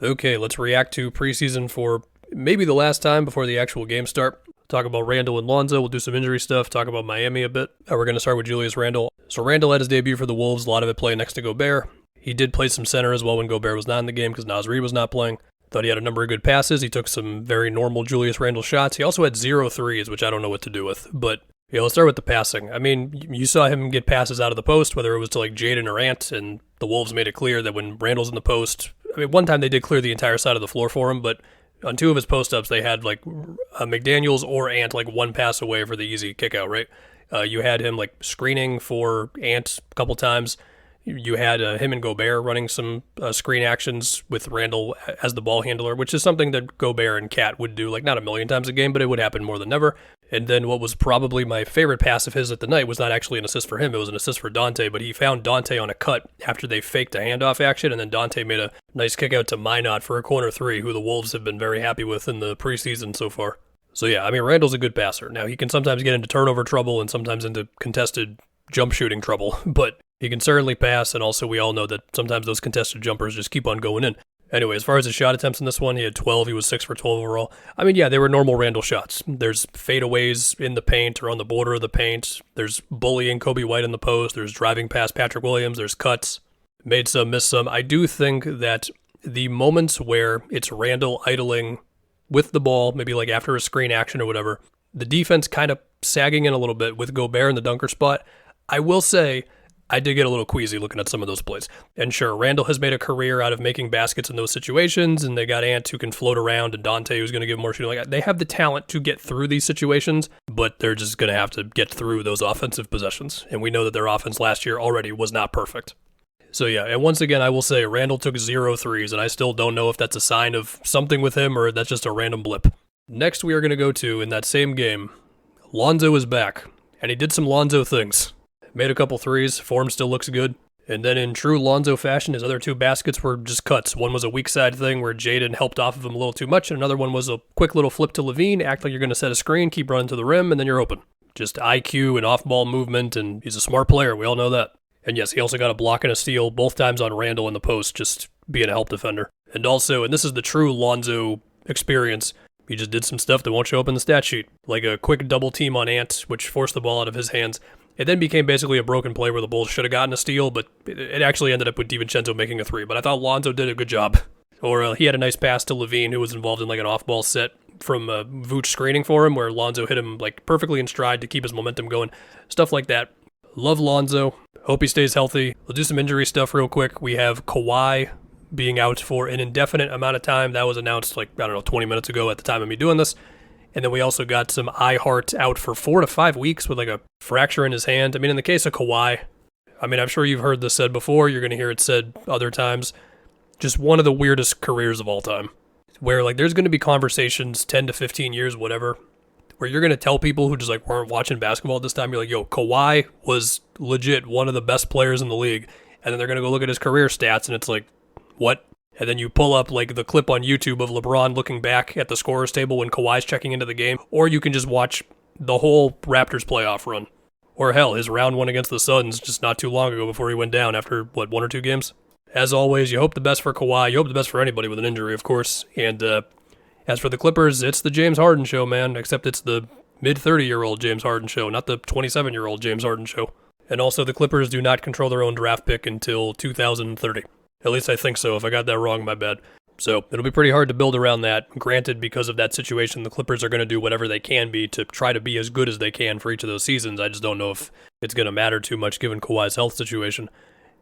Okay, let's react to preseason for maybe the last time before the actual game start. Talk about Randle and Lonzo. We'll do some injury stuff. Talk about Miami a bit. We're going to start with Julius Randle. So Randle had his debut for the Wolves. A lot of it playing next to Gobert. He did play some center as well when Gobert was not in the game because Naz Reid was not playing. Thought he had a number of good passes. He took some very normal Julius Randle shots. He also had 0 threes, which I don't know what to do with. But yeah, let's start with the passing. I mean, you saw him get passes out of the post, whether it was to like Jaden or Ant, and the Wolves made it clear that when Randle's in the post, I mean, one time they did clear the entire side of the floor for him, but on 2 of his post-ups, they had like McDaniels or Ant like one pass away for the easy kick-out, right? You had him like screening for Ant a couple times. You had him and Gobert running some screen actions with Randle as the ball handler, which is something that Gobert and Cat would do, like not a million times a game, but it would happen more than never. And then what was probably my favorite pass of his at the night was not actually an assist for him, it was an assist for Dante, but he found Dante on a cut after they faked a handoff action, and then Dante made a nice kick out to Minot for a corner 3, who the Wolves have been very happy with in the preseason so far. So yeah, I mean, Randle's a good passer. Now, he can sometimes get into turnover trouble and sometimes into contested jump shooting trouble, but he can certainly pass, and also we all know that sometimes those contested jumpers just keep on going in. Anyway, as far as his shot attempts in this one, he had 12. He was 6 for 12 overall. I mean, yeah, they were normal Randle shots. There's fadeaways in the paint or on the border of the paint. There's bullying Kobe White in the post. There's driving past Patrick Williams. There's cuts. Made some, missed some. I do think that the moments where it's Randle idling with the ball, maybe like after a screen action or whatever, the defense kind of sagging in a little bit with Gobert in the dunker spot, I will say I did get a little queasy looking at some of those plays. And sure, Randle has made a career out of making baskets in those situations, and they got Ant who can float around, and Dante who's going to give more shooting. Like, they have the talent to get through these situations, but they're just going to have to get through those offensive possessions. And we know that their offense last year already was not perfect. So yeah, and once again, I will say Randle took 0 threes, and I still don't know if that's a sign of something with him or that's just a random blip. Next, we are going to go to, in that same game, Lonzo is back, and he did some Lonzo things. Made a couple threes, form still looks good. And then in true Lonzo fashion, his other 2 baskets were just cuts. One was a weak side thing where Jaden helped off of him a little too much, and another one was a quick little flip to Levine, act like you're going to set a screen, keep running to the rim, and then you're open. Just IQ and off-ball movement, and he's a smart player, we all know that. And yes, he also got a block and a steal both times on Randle in the post, just being a help defender. And also, and this is the true Lonzo experience, he just did some stuff that won't show up in the stat sheet, like a quick double team on Ant, which forced the ball out of his hands. It then became basically a broken play where the Bulls should have gotten a steal, but it actually ended up with DiVincenzo making a 3. But I thought Lonzo did a good job. Or he had a nice pass to Levine, who was involved in like an off-ball set from Vooch screening for him, where Lonzo hit him like perfectly in stride to keep his momentum going. Stuff like that. Love Lonzo. Hope he stays healthy. We'll do some injury stuff real quick. We have Kawhi being out for an indefinite amount of time. That was announced like, 20 minutes ago at the time of me doing this. And then we also got some iHeart out for 4 to 5 weeks with like a fracture in his hand. I mean, in the case of Kawhi, I mean, I'm sure you've heard this said before. You're going to hear it said other times. Just one of the weirdest careers of all time. Where like there's going to be conversations 10 to 15 years, whatever, where you're going to tell people who just like weren't watching basketball at this time, you're like, yo, Kawhi was legit one of the best players in the league. And then they're going to go look at his career stats and it's like, what? And then you pull up like the clip on YouTube of LeBron looking back at the scorer's table when Kawhi's checking into the game, or you can just watch the whole Raptors playoff run. Or hell, his round 1 against the Suns just not too long ago before he went down after, 1 or 2 games? As always, you hope the best for Kawhi. You hope the best for anybody with an injury, of course. And as for the Clippers, it's the James Harden show, man, except it's the mid-30-year-old James Harden show, not the 27-year-old James Harden show. And also, the Clippers do not control their own draft pick until 2030. At least I think so. If I got that wrong, my bad. So it'll be pretty hard to build around that. Granted, because of that situation, the Clippers are going to do whatever they can be to try to be as good as they can for each of those seasons. I just don't know if it's going to matter too much given Kawhi's health situation.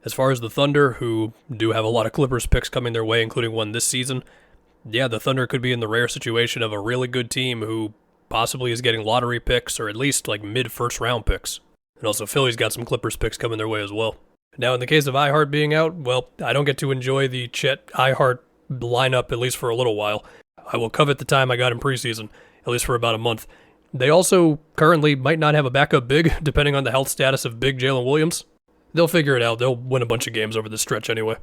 As far as the Thunder, who do have a lot of Clippers picks coming their way, including one this season, yeah, the Thunder could be in the rare situation of a really good team who possibly is getting lottery picks or at least like mid-first round picks. And also Philly's got some Clippers picks coming their way as well. Now, in the case of iHeart being out, well, I don't get to enjoy the Chet iHeart lineup at least for a little while. I will covet the time I got in preseason, at least for about a month. They also currently might not have a backup big, depending on the health status of big Jalen Williams. They'll figure it out. They'll win a bunch of games over this stretch anyway.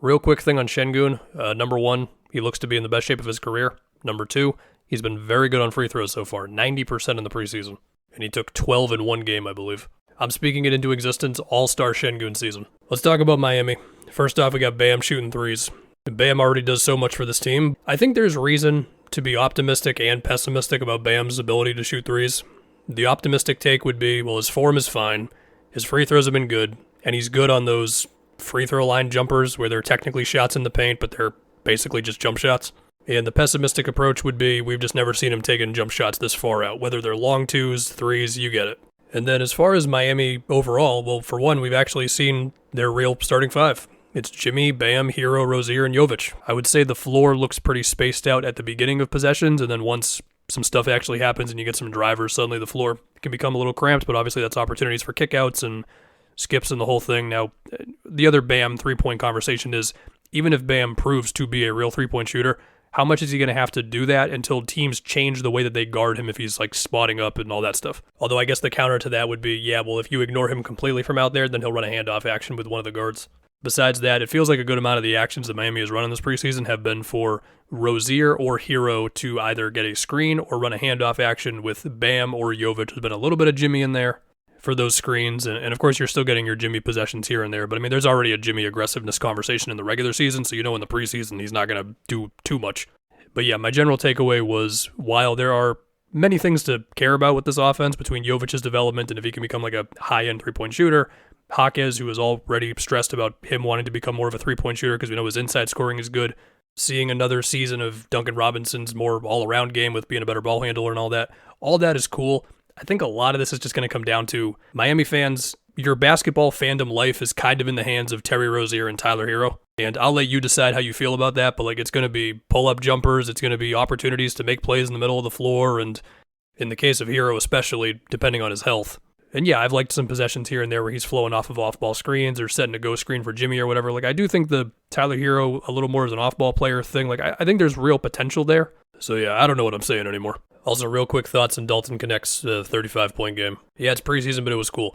Real quick thing on Sengun. Number 1, he looks to be in the best shape of his career. Number 2, he's been very good on free throws so far, 90% in the preseason. And he took 12 in one game, I believe. I'm speaking it into existence, all-star Sengun season. Let's talk about Miami. First off, we got Bam shooting threes. Bam already does so much for this team. I think there's reason to be optimistic and pessimistic about Bam's ability to shoot threes. The optimistic take would be, well, his form is fine, his free throws have been good, and he's good on those free throw line jumpers where they're technically shots in the paint, but they're basically just jump shots. And the pessimistic approach would be, we've just never seen him taking jump shots this far out, whether they're long twos, threes, you get it. And then as far as Miami overall, well, for one, we've actually seen their real starting five. It's Jimmy, Bam, Hero, Rozier, and Jovic. I would say the floor looks pretty spaced out at the beginning of possessions, and then once some stuff actually happens and you get some drivers, suddenly the floor can become a little cramped, but obviously that's opportunities for kickouts and skips and the whole thing. Now, the other Bam three-point conversation is, even if Bam proves to be a real three-point shooter, how much is he going to have to do that until teams change the way that they guard him if he's like spotting up and all that stuff? Although I guess the counter to that would be, yeah, well, if you ignore him completely from out there, then he'll run a handoff action with one of the guards. Besides that, it feels like a good amount of the actions that Miami has run in this preseason have been for Rozier or Hero to either get a screen or run a handoff action with Bam or Jovic. There's been a little bit of Jimmy in there for those screens, and of course you're still getting your Jimmy possessions here and there, but I mean there's already a Jimmy aggressiveness conversation in the regular season, so you know in the preseason he's not going to do too much. But yeah, my general takeaway was, while there are many things to care about with this offense between Jovic's development and if he can become like a high-end three-point shooter, Jaquez, who is already stressed about him wanting to become more of a three-point shooter because we know his inside scoring is good, seeing another season of Duncan Robinson's more all-around game with being a better ball handler and all that is cool. I think a lot of this is just going to come down to Miami fans. Your basketball fandom life is kind of in the hands of Terry Rozier and Tyler Hero. And I'll let you decide how you feel about that, but like it's going to be pull-up jumpers, it's going to be opportunities to make plays in the middle of the floor, and in the case of Hero especially, depending on his health. And yeah, I've liked some possessions here and there where he's flowing off of off-ball screens or setting a go screen for Jimmy or whatever. Like I do think the Tyler Hero a little more as an off-ball player thing. Like I think there's real potential there. So yeah, I don't know what I'm saying anymore. Also, real quick thoughts on Dalton Knecht's 35-point game. Yeah, it's preseason, but it was cool.